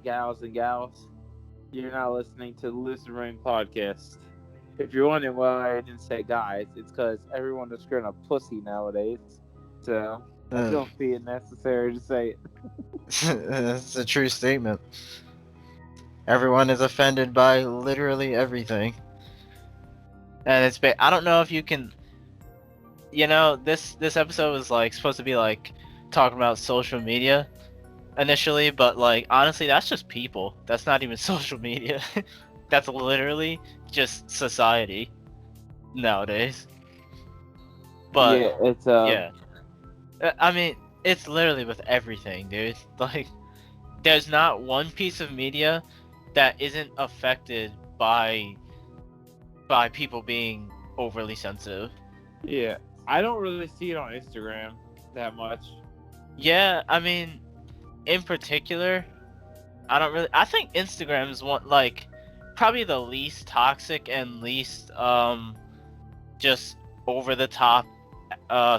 gals and gals. You're not listening to the Lucid Rant podcast. If you're wondering why I didn't say guys, it's because everyone is screwing up pussy nowadays. So I don't feel it necessary to say it. It's a true statement. Everyone is offended by literally everything. And I don't know if you can, this episode was like supposed to be like talking about social media initially, but like honestly that's just people. That's not even social media. That's literally just society nowadays. But Yeah, it's yeah. I mean, it's literally with everything, dude. Like there's not one piece of media that isn't affected by people being overly sensitive. Yeah, I don't really see it on Instagram that much. Yeah, I mean, in particular, I think Instagram is probably the least toxic and least just over the top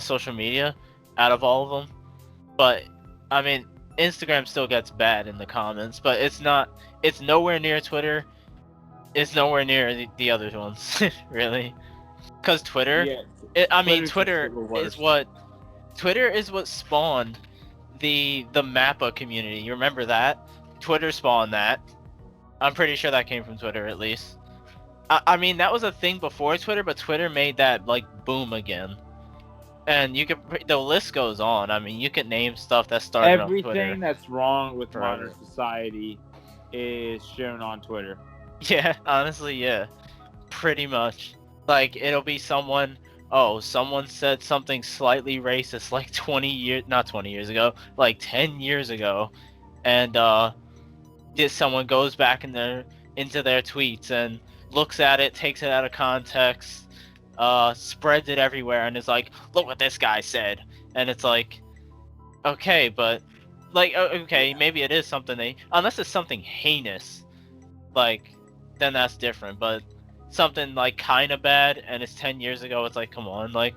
social media out of all of them. But I mean, Instagram still gets bad in the comments, but it's nowhere near Twitter. It's nowhere near the other ones, really. Because Twitter, Twitter is what spawned the Mappa community. You remember that? Twitter spawned that. I'm pretty sure that came from Twitter at least. I mean, that was a thing before Twitter, but Twitter made that like boom again. And the list goes on. I mean, you can name stuff that started on Twitter. Everything that's wrong with modern society is shown on Twitter. Yeah, honestly, yeah. Pretty much. Like, it'll be someone said something slightly racist like 20 years ago, like 10 years ago. And someone goes back into their tweets and looks at it, takes it out of context, spreads it everywhere, and is like, look what this guy said. And it's like, okay, but okay, maybe it is something unless it's something heinous, like, then that's different. But something like kind of bad and it's 10 years ago, it's like, come on, like,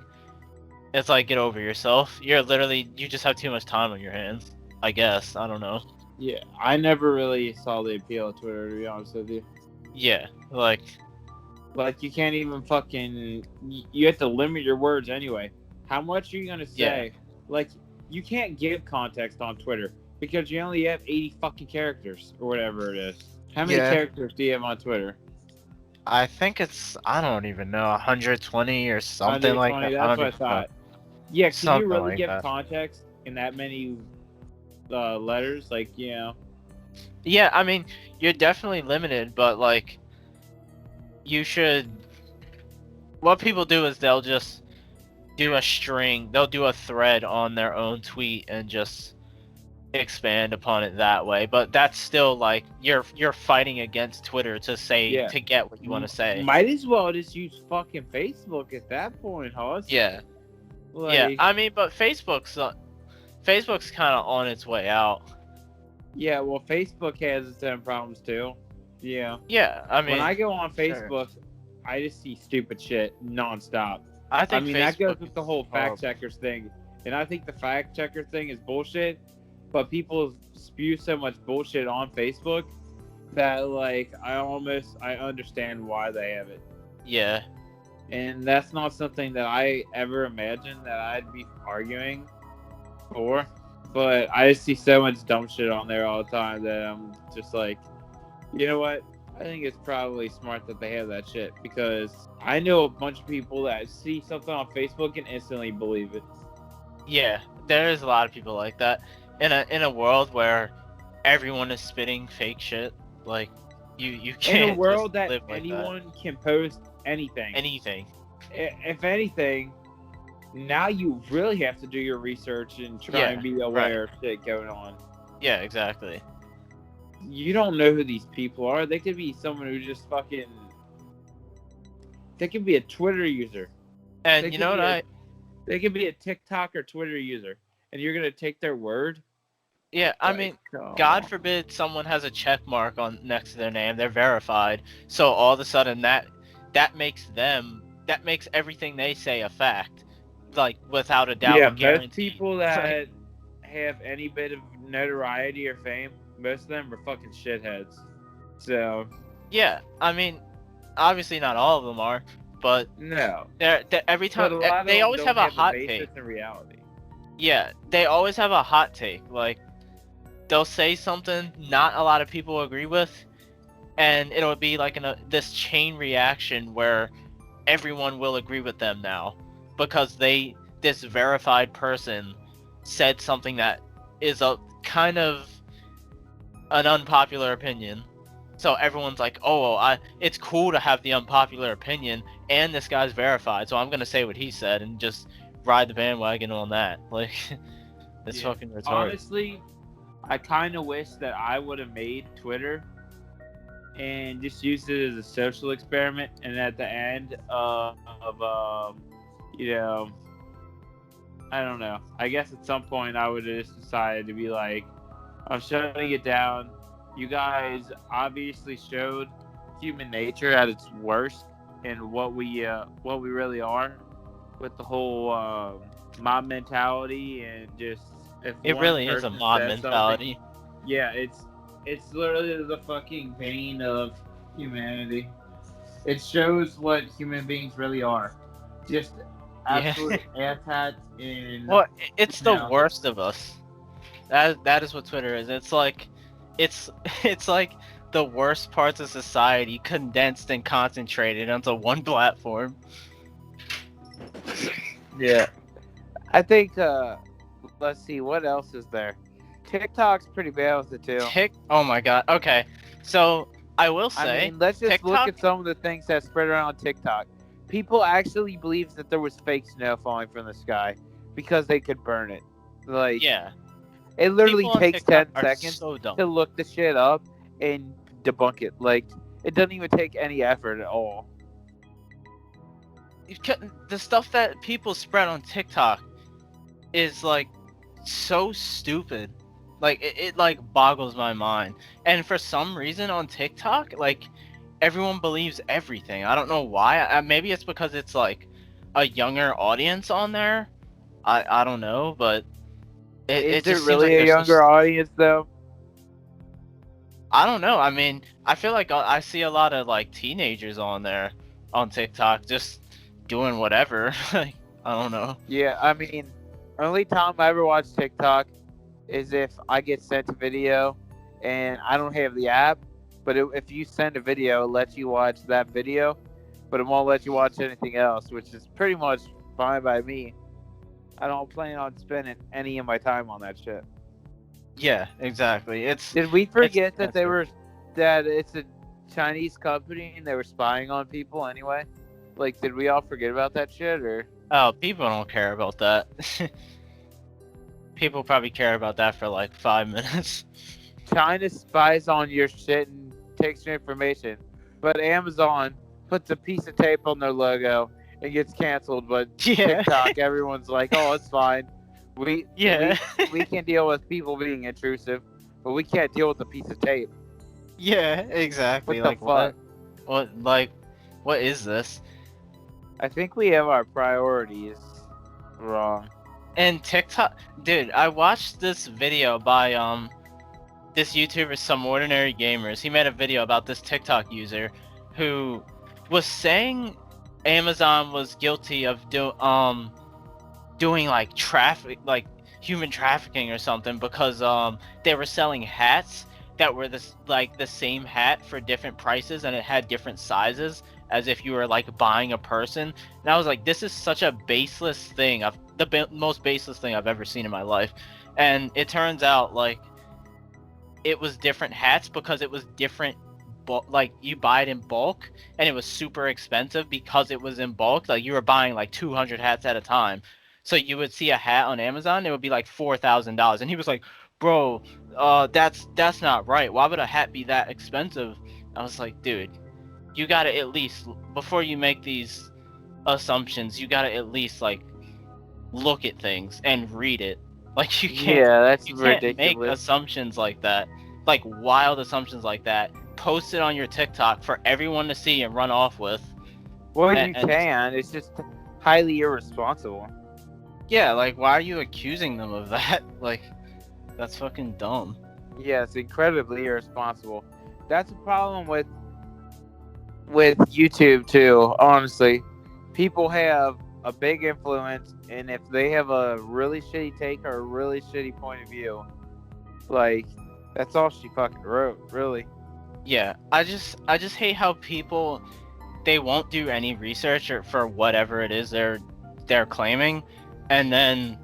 it's like, get over yourself. You just have too much time on your hands, I guess. I don't know. Yeah, I never really saw the appeal of Twitter, to be honest with you. Yeah, like you can't even fucking, you have to limit your words anyway. How much are you gonna say? Yeah. Like, you can't give context on Twitter because you only have 80 fucking characters or whatever it is. How many characters do you have on Twitter? I think I don't even know, 120 or something like that. That's what I thought. Yeah, can you really give context in that many letters? Like, you know. Yeah, I mean, you're definitely limited, but like, you should. What people do is they'll just do a string. They'll do a thread on their own tweet and just expand upon it that way. But that's still like you're fighting against Twitter to get what you want to say. Might as well just use fucking Facebook at that point, Hoss. Yeah. Like, yeah, I mean, but Facebook's kind of on its way out. Yeah, well, Facebook has its own problems too. Yeah. Yeah, I mean, when I go on Facebook, I just see stupid shit nonstop. I mean, that goes with the whole fact checkers thing, and I think the fact checker thing is bullshit. But people spew so much bullshit on Facebook that, like, I understand why they have it. Yeah. And that's not something that I ever imagined that I'd be arguing for. But I just see so much dumb shit on there all the time that I'm just like, you know what? I think it's probably smart that they have that shit, because I know a bunch of people that see something on Facebook and instantly believe it. Yeah, there's a lot of people like that. In a world where everyone is spitting fake shit, like, you can't. In a world that anyone can post anything. If anything, now you really have to do your research and try and be aware of shit going on. Yeah, exactly. You don't know who these people are. They could be someone who just fucking. They could be a Twitter user. And you know what They could be a TikTok or Twitter user, and you're gonna take their word. Yeah, I mean, God forbid someone has a check mark next to their name. They're verified. So all of a sudden that makes everything they say a fact, like, without a doubt. Yeah, most people that have any bit of notoriety or fame most of them are fucking shitheads. So Yeah, I mean, obviously not all of them are, but no. they're every But time a lot of they them always don't have a have a hot basis take. in reality. Yeah, they always have a hot take. Like they'll say something not a lot of people agree with, and it'll be like this chain reaction where everyone will agree with them now because this verified person said something that is a kind of an unpopular opinion. So everyone's like, "Oh, it's cool to have the unpopular opinion, and this guy's verified, so I'm gonna say what he said and just ride the bandwagon on that." Like, it's fucking retarded. Honestly, I kind of wish that I would have made Twitter and just used it as a social experiment, and at the end you know, I don't know. I guess at some point I would have just decided to be like, I'm shutting it down. You guys obviously showed human nature at its worst and what we really are with the whole mob mentality and just if It one really is a person mob says mentality. something, yeah, it's literally the fucking bane of humanity. It shows what human beings really are. Just Yeah. absolute asshats in Well, it's the no. worst of us. That is what Twitter is. It's like, it's it's like the worst parts of society condensed and concentrated onto one platform. Yeah. I think let's see what else is there. TikTok's pretty bad with it too. Oh my god. Okay, so I will I say, mean, let's just look TikTok. at some of the things that spread around on TikTok. People actually believed that there was fake snow falling from the sky because they could burn it. Like, Yeah, it literally people on takes TikTok 10 are seconds so dumb. to look the shit up and debunk it. Like, it doesn't even take any effort at all. The stuff that people spread on TikTok is like so stupid. Like it like boggles my mind. And for some reason on TikTok, like everyone believes everything. I don't know why. Maybe it's because it's like a younger audience on there. I don't know, but it Is just it seems like really a younger audience, though? I don't know. I mean, I feel like I see a lot of like teenagers on there on TikTok just doing whatever. Like, I don't know. Yeah, I mean, only time I ever watch TikTok is if I get sent a video and I don't have the app. But if you send a video, it lets you watch that video, but it won't let you watch anything else, which is pretty much fine by me. I don't plan on spending any of my time on that shit. Yeah, exactly. Did we forget that that it's a Chinese company and they were spying on people anyway? Like, did we all forget about that shit or? Oh, people don't care about that. People probably care about that for like 5 minutes. China spies on your shit and takes your information, but Amazon puts a piece of tape on their logo and gets canceled. But Yeah. TikTok, everyone's like, "Oh, it's fine. We can deal with people being intrusive, but we can't deal with a piece of tape." Yeah, exactly. What the fuck? What is this? I think we have our priorities wrong. And TikTok, dude, I watched this video by this YouTuber, Some Ordinary Gamers. He made a video about this TikTok user who was saying Amazon was guilty of doing like human trafficking or something because they were selling hats that were the same hat for different prices and it had different sizes as if you were like buying a person. And I was like, this is such a baseless thing. Most baseless thing I've ever seen in my life. And it turns out like it was different hats because it was different. Like you buy it in bulk and it was super expensive because it was in bulk. Like you were buying like 200 hats at a time. So you would see a hat on Amazon, it would be like $4,000. And he was like, bro, that's not right. Why would a hat be that expensive? I was like, dude, you gotta at least, before you make these assumptions, you gotta at least like look at things and read it. Like you can't, that's ridiculous. Make ridiculous. assumptions like that, like wild assumptions like that. Post it on your TikTok for everyone to see and run off with. Well, you can. It's just highly irresponsible. Yeah, like why are you accusing them of that? Like, that's fucking dumb. Yeah, it's incredibly irresponsible. That's a problem with YouTube too. Honestly, people have a big influence, and if they have a really shitty take or a really shitty point of view, like that's all she fucking wrote, really. Yeah, I just hate how people, they won't do any research or for whatever it is they're claiming, and then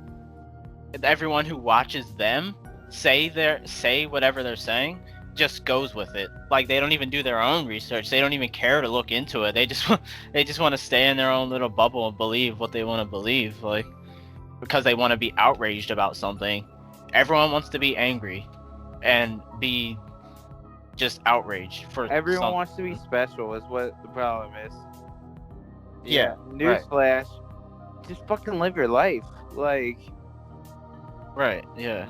everyone who watches them say whatever they're saying just goes with it. Like they don't even do their own research. They don't even care to look into it. They just they just want to stay in their own little bubble and believe what they want to believe, like because they want to be outraged about something. Everyone wants to be angry and be just outraged for Everyone something. wants to be special, is what the problem is. Yeah, right. Newsflash, just fucking live your life. Like, Right, yeah.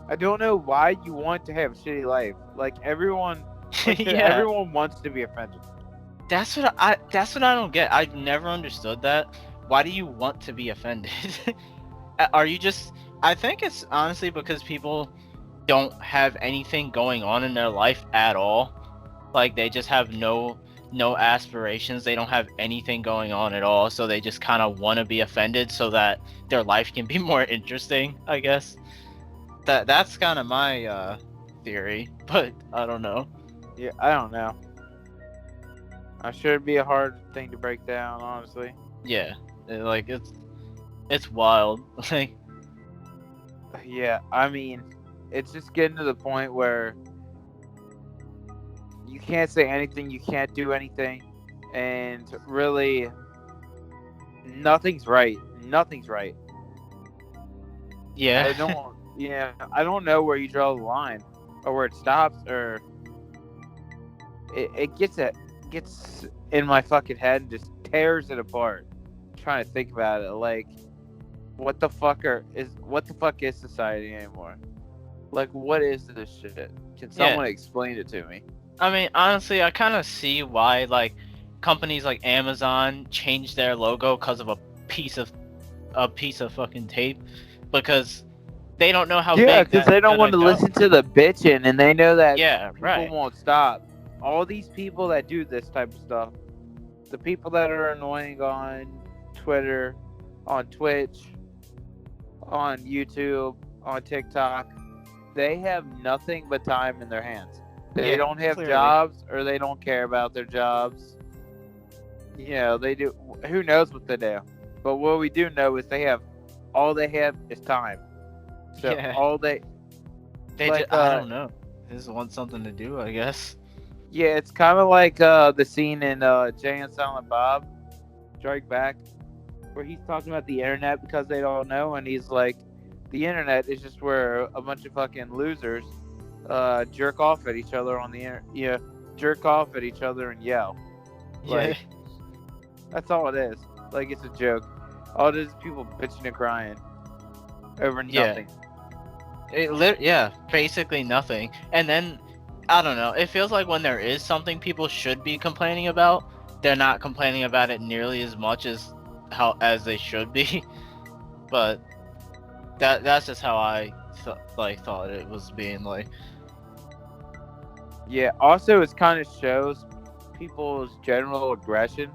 I don't know why you want to have a shitty life. Like everyone, like I said, Yeah. everyone wants to be offended. That's what I don't get. I've never understood that. Why do you want to be offended? Are you just, I think it's honestly because people don't have anything going on in their life at all. Like they just have no aspirations. They don't have anything going on at all, so they just kind of want to be offended so that their life can be more interesting, I guess. That's kind of my theory, but I don't know. Yeah, I don't know. I'm sure it'd be a hard thing to break down, honestly. Yeah. Like it's wild. Like Yeah, I mean, it's just getting to the point where you can't say anything, you can't do anything, and really, nothing's right. Nothing's right. yeah. I don't, yeah, I don't know where you draw the line, or where it stops, or it gets in my fucking head and just tears it apart. Trying to think about it, like, what the fuck is society anymore? Like, what is this shit? Can Yeah. someone explain it to me? I mean, honestly, I kind of see why like companies like Amazon changed their logo because of piece of a piece of fucking tape, because they don't know how Yeah, big because that's they don't gonna want to go. listen to the bitching, and they know that Yeah, people right. won't stop. All these people that do this type of stuff, the people that are annoying on Twitter, on Twitch, on YouTube, on TikTok, they have nothing but time in their hands. They Yeah, don't have clearly. jobs, or they don't care about their jobs. You know, they do. Who knows what they do? But what we do know is all they have is time. So Yeah, all they they just, like I don't know. They just want something to do, I guess. yeah, it's kind of like the scene in Jay and Silent Bob Strike Back, where he's talking about the internet because they don't know, and he's like, the internet is just where a bunch of fucking losers jerk off at each other on the internet. Yeah, jerk off at each other and yell. Yeah, Like, that's all it is. Like, it's a joke. All it is people bitching and crying over yeah. nothing. Yeah, basically nothing. And then I don't know. It feels like when there is something people should be complaining about, they're not complaining about it nearly as much as they should be. But that's just how I thought it was being like. Yeah. Also, it kind of shows people's general aggression.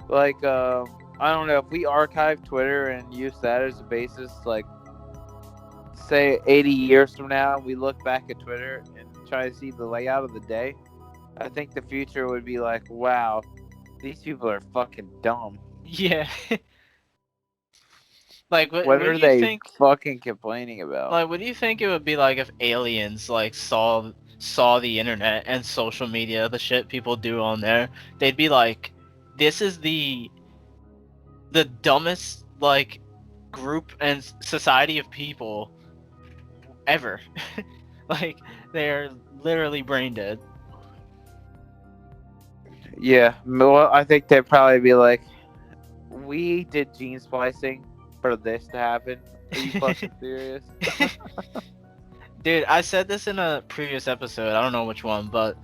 Like, I don't know if we archive Twitter and use that as a basis, like, say 80 years from now, we look back at Twitter and try to see the layout of the day. I think the future would be like, wow, these people are fucking dumb. Yeah. Like what What do are you they think? fucking complaining about? Like what do you think it would be like if aliens like saw the internet and social media, the shit people do on there? They'd be like, this is the dumbest like group and society of people ever. Like they're literally brain dead. Yeah, well, I think they'd probably be like, we did gene splicing for this to happen. Are you fucking serious? Dude, I said this in a previous episode. I don't know which one, but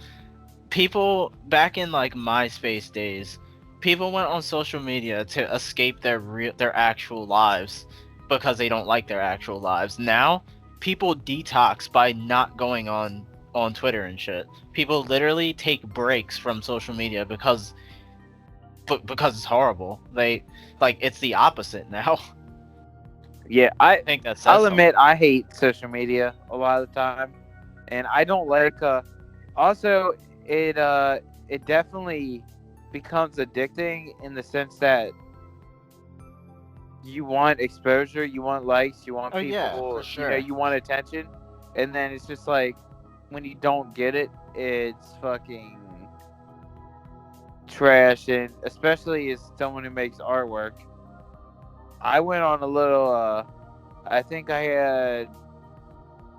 people back in like MySpace days, people went on social media to escape their actual lives because they don't like their actual lives. Now, people detox by not going on Twitter and shit. People literally take breaks from social media because it's horrible. They like it's the opposite now. Yeah, I think that says I'll something. admit I hate social media a lot of the time, and I don't like. Also, it definitely becomes addicting in the sense that you want exposure, you want likes, you want Oh, people, yeah, for sure. you want attention, and then it's just like when you don't get it, it's fucking trash. And especially as someone who makes artwork, I went on a little. I think I had.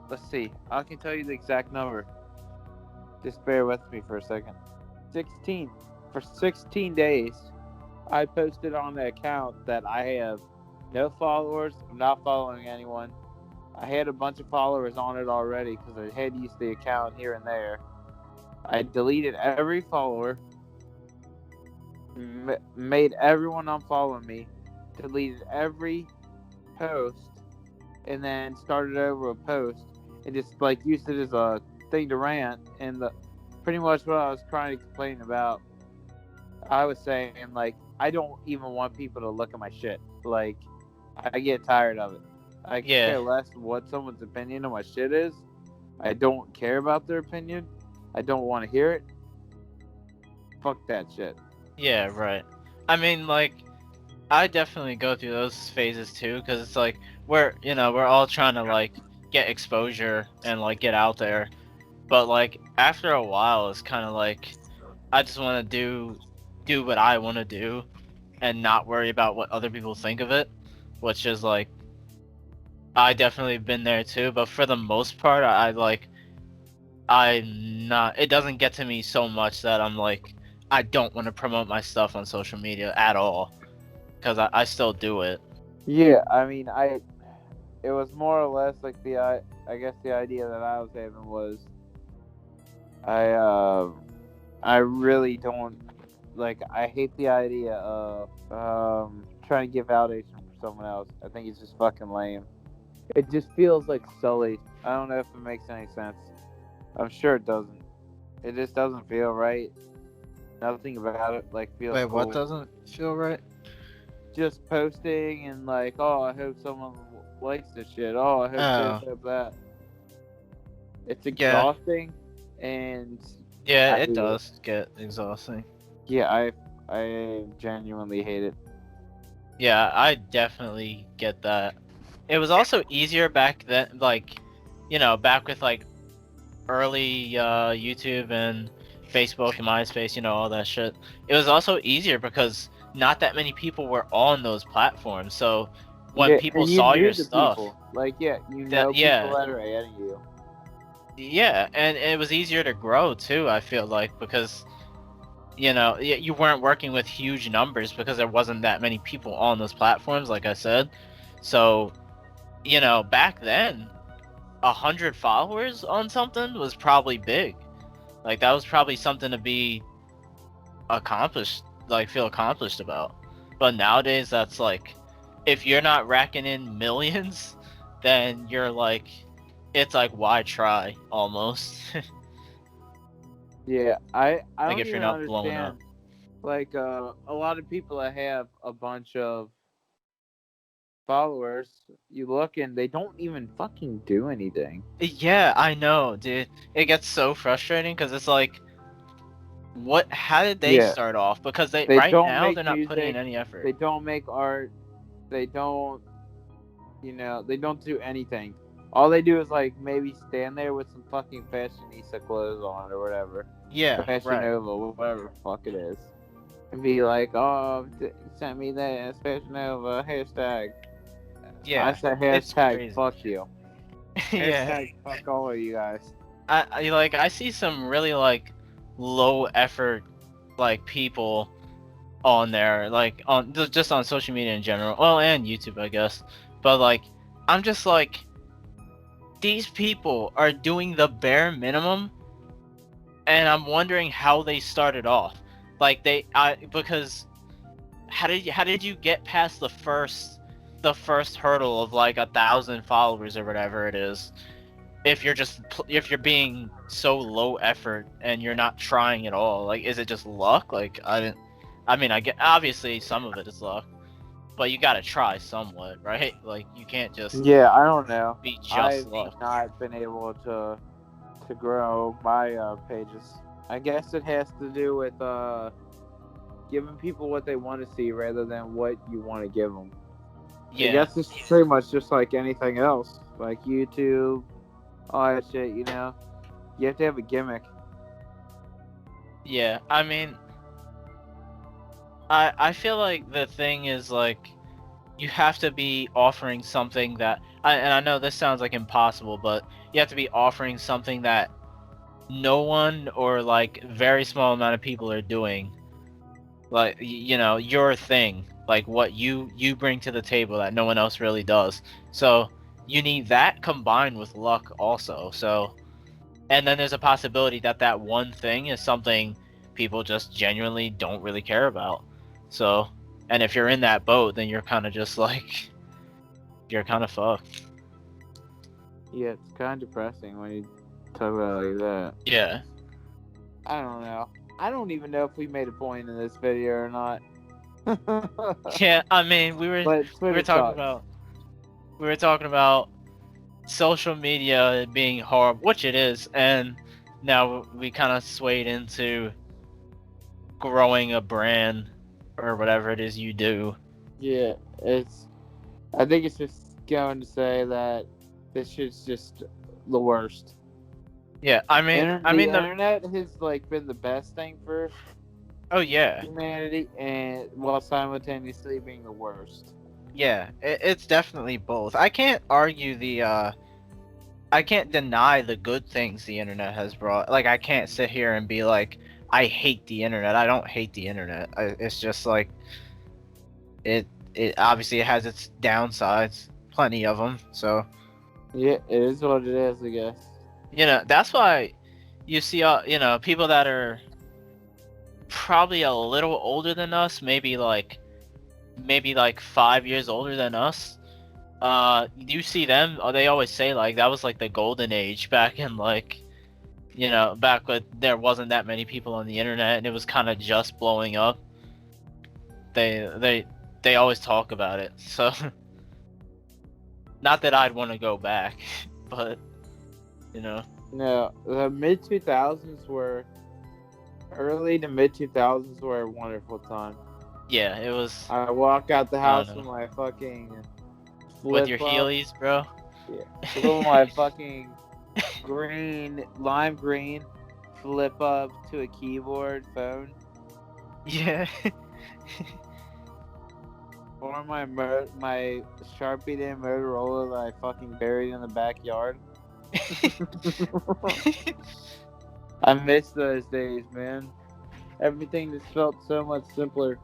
Let's see. I can tell you the exact number. Just bear with me for a second. 16. For 16 days, I posted on the account that I have no followers. I'm not following anyone. I had a bunch of followers on it already because I had used the account here and there. I deleted every follower, made everyone unfollow me, deleted every post, and then started over a post and just like used it as a thing to rant. And pretty much what I was trying to complain about, I was saying like I don't even want people to look at my shit. Like I get tired of it. I care less what someone's opinion on my shit is. I don't care about their opinion. I don't want to hear it. Fuck that shit. Yeah, right. I mean, like, I definitely go through those phases too, because it's like we're all trying to like get exposure and like get out there, but like after a while, it's kind of like I just want to do what I want to do and not worry about what other people think of it, which is like I definitely been there too. But for the most part, I'm not. It doesn't get to me so much that I'm like I don't want to promote my stuff on social media at all, because I still do it. Yeah, I mean, it was more or less like I guess the idea that I was having was I really don't like. I hate the idea of trying to give validation for someone else. I think it's just fucking lame. It just feels like silly. I don't know if it makes any sense. I'm sure it doesn't. It just doesn't feel right. Nothing about it like feels Wait, cool. what doesn't feel right? Just posting and like, oh, I hope someone likes this shit. Oh, I hope this, hope that. It's exhausting, and yeah, it does get exhausting. Yeah, I genuinely hate it. Yeah, I definitely get that. It was also easier back then, like, back with like early YouTube and Facebook and MySpace, all that shit. It was also easier because not that many people were on those platforms. So when people saw your stuff, people. Like people that are ahead of you. Yeah, and it was easier to grow too, I feel like, because you weren't working with huge numbers because there wasn't that many people on those platforms, like I said. So, back then, 100 followers on something was probably big. Like that was probably something to be accomplished, like feel accomplished about. But nowadays, that's like, if you're not racking in millions, then you're like, it's like, why try almost? Yeah, I like don't if you're even not blowing up. understand. Like a lot of people that have a bunch of followers, you look and they don't even fucking do anything. Yeah, I know, dude. It gets so frustrating because it's like, how did they start off? Because They right don't now make they're not putting in music. any effort. They don't make art. They don't, they don't do anything. All they do is like maybe stand there with some fucking fashionista clothes on or whatever. Yeah, Fashion right. Nova, whatever the fuck it is. And be like, oh, send me that Fashion Nova hashtag. Yeah, I said it's hashtag crazy. fuck you. Yeah. Hashtag fuck all of you guys. I see some really like low effort like people on there, like on just on social media in general, well, and YouTube, I guess. But like, I'm just like, these people are doing the bare minimum, and I'm wondering how they started off. Like because how did you get past the first the first hurdle of like 1,000 followers or whatever it is. If you're being so low effort and you're not trying at all, like, is it just luck? Like, I get, obviously some of it is luck, but you gotta try somewhat, right? Like, you can't just Yeah, I don't know. be just I've luck. not been able to grow my pages. I guess it has to do with giving people what they want to see rather than what you want to give them. I Yeah, guess it's pretty much just like anything else, like YouTube, all that shit. You know, you have to have a gimmick. yeah. I mean, I feel like the thing is, like, you have to be offering something that, and I know this sounds like impossible, but you have to be offering something that no one or like very small amount of people are doing. Like, you know, your thing, like what you bring to the table that no one else really does. So you need that combined with luck also. So, and then there's a possibility that that one thing is something people just genuinely don't really care about. So, and if you're in that boat, then you're kind of just like, you're kind of fucked. Yeah, it's kind of depressing when you talk about it like that. Yeah. I don't know. I don't even know if we made a point in this video or not. Yeah, I mean, we were But Twitter sucks. we were talking about social media being horrible, which it is, and now we kind of swayed into growing a brand or whatever it is you do. Yeah, it's. I think it's just going to say that this shit's just the worst. Yeah, I mean, The internet has like been the best thing for oh yeah, humanity, and while simultaneously being the worst. yeah, it's definitely both. I can't argue I can't deny the good things the internet has brought. Like, I can't sit here and be like, I hate the internet. I don't hate the internet. It's just like, it obviously it has its downsides, plenty of them. So, Yeah, it is what it is, I guess. you know, that's why you see, you know, people that are probably a little older than us, maybe like 5 years older than us. You see them, they always say like that was like the golden age back in, like, you know, back when there wasn't that many people on the internet and it was kind of just blowing up. They always talk about it. So, not that I'd want to go back, but, you know. No, the mid 2000s were early to mid 2000s were a wonderful time. Yeah, it was. I walk out the I house don't with know. my fucking With your flip up. Heelys, bro. Yeah, with my fucking lime green flip up to a keyboard phone, Yeah. or my Sharpie and Motorola that I fucking buried in the backyard. I miss those days, man. Everything just felt so much simpler.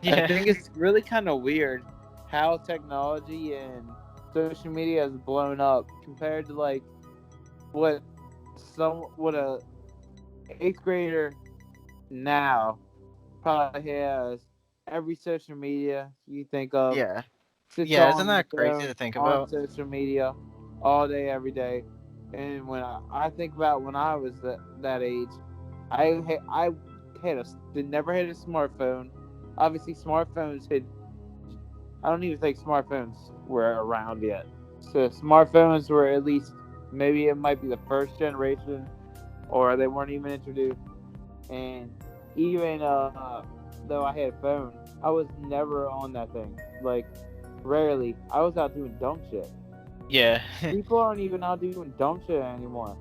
I Yeah. think it's really kind of weird how technology and social media has blown up compared to like what what a eighth grader now probably has. Every social media you think of Yeah. sits Yeah, isn't on the that crazy phone to think on about? social media all day every day. And when I think about when I was that age, I never had a smartphone. Obviously, smartphones had. I don't even think smartphones were around yet. So smartphones were at least maybe it might be the first generation, or they weren't even introduced. And even though I had a phone, I was never on that thing. Like rarely, I was out doing dumb shit. Yeah. People aren't even out doing dumb shit anymore.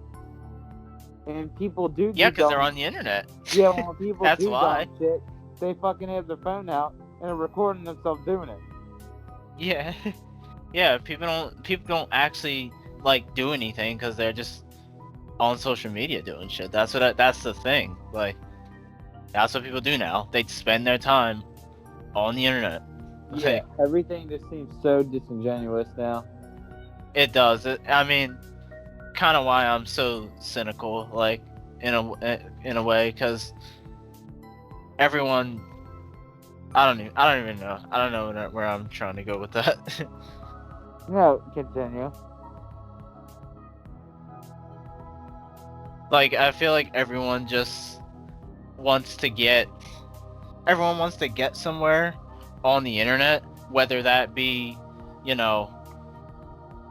And people do Yeah, because they're dumb. on the internet. Yeah, when people That's do why. dumb shit, they fucking have their phone out and are recording themselves doing it. Yeah. Yeah, people don't actually like do anything because they're just on social media doing shit. That's the thing. Like, that's what people do now. They spend their time on the internet. Yeah, Like, everything just seems so disingenuous now. it does. I mean, kind of why I'm so cynical, like, in a way, because everyone I don't even know. I don't know where I'm trying to go with that. No, continue. Like, I feel like everyone wants to get somewhere on the internet, whether that be, you know,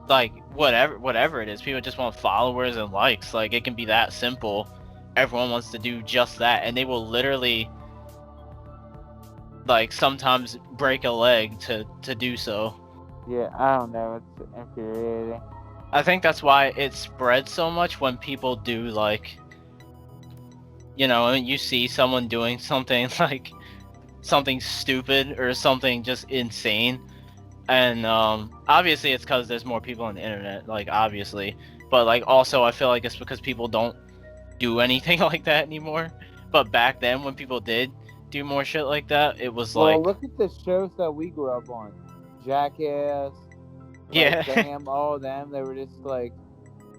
like whatever it is. People just want followers and likes. Like, it can be that simple. Everyone wants to do just that, and they will literally, like, sometimes break a leg to do so. Yeah, I don't know. It's infuriating. I think that's why it spreads so much when people do, like, you see someone doing something like something stupid or something just insane, and obviously it's because there's more people on the internet, like, obviously, but, like, also I feel like it's because people don't do anything like that anymore. But back then, when people did do more shit like that, it was Well, like, look at the shows that we grew up on. Jackass, like yeah. Bam, all of them. They were just like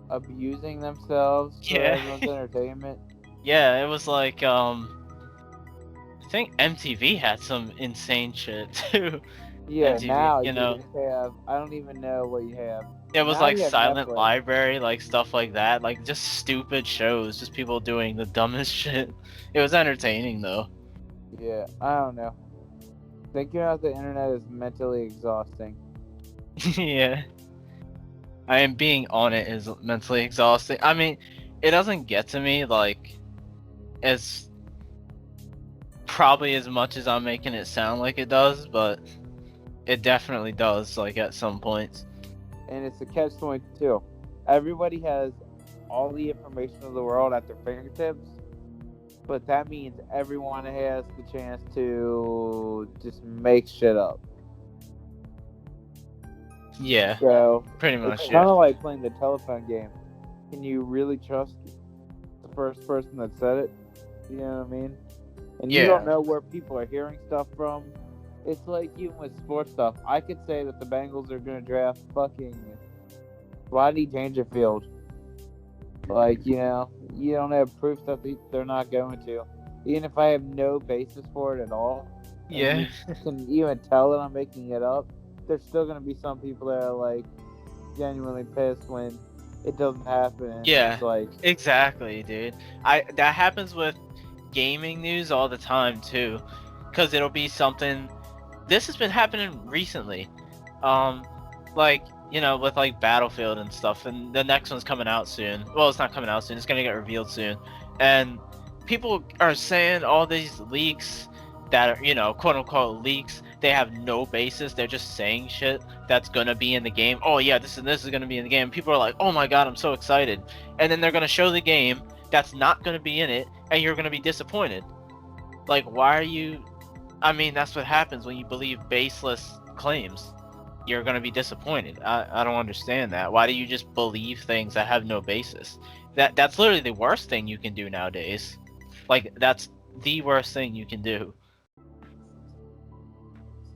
abusing themselves for Yeah. everyone's entertainment. Yeah, it was like, I think MTV had some insane shit too. Yeah, MTV, now you just have, I don't even know what you have. it was Now like you have Silent Netflix. Library, like stuff like that, like just stupid shows, just people doing the dumbest shit. It was entertaining though. Yeah, I don't know. Thinking about the internet is mentally exhausting. Yeah, I am being on it is mentally exhausting. I mean, it doesn't get to me like as probably as much as I'm making it sound like it does, but it definitely does, like, at some points. And it's a catch-22. Everybody has all the information of the world at their fingertips, but that means everyone has the chance to just make shit up. Yeah, So pretty it's much, kind yeah. of like playing the telephone game. Can you really trust the first person that said it? You know what I mean? And you don't Yeah. know where people are hearing stuff from. It's like even with sports stuff. I could say that the Bengals are going to draft fucking Rodney Dangerfield. Like, you don't have proof that they're not going to. Even if I have no basis for it at all, and Yeah. you can even tell that I'm making it up, there's still going to be some people that are like genuinely pissed when it doesn't happen. And Yeah, it's like, exactly, dude. That happens with gaming news all the time too, because it'll be something. This has been happening recently, um, like, with like Battlefield and stuff, and the next one's coming out soon. Well, it's not coming out soon. It's gonna get revealed soon, and people are saying all these leaks that are, quote unquote leaks. They have no basis. They're just saying shit that's gonna be in the game. Oh yeah, this is gonna be in the game. People are like, oh my god, I'm so excited, and then they're gonna show the game that's not gonna be in it, and you're gonna be disappointed. Like, why are you? I mean, that's what happens when you believe baseless claims. You're gonna be disappointed. I don't understand that. Why do you just believe things that have no basis? That's literally the worst thing you can do nowadays. Like, that's the worst thing you can do.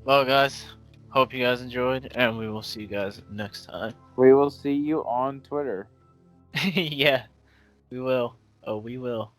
Well, guys, hope you guys enjoyed, and we will see you guys next time. we will see you on Twitter. Yeah, we will. Oh, we will.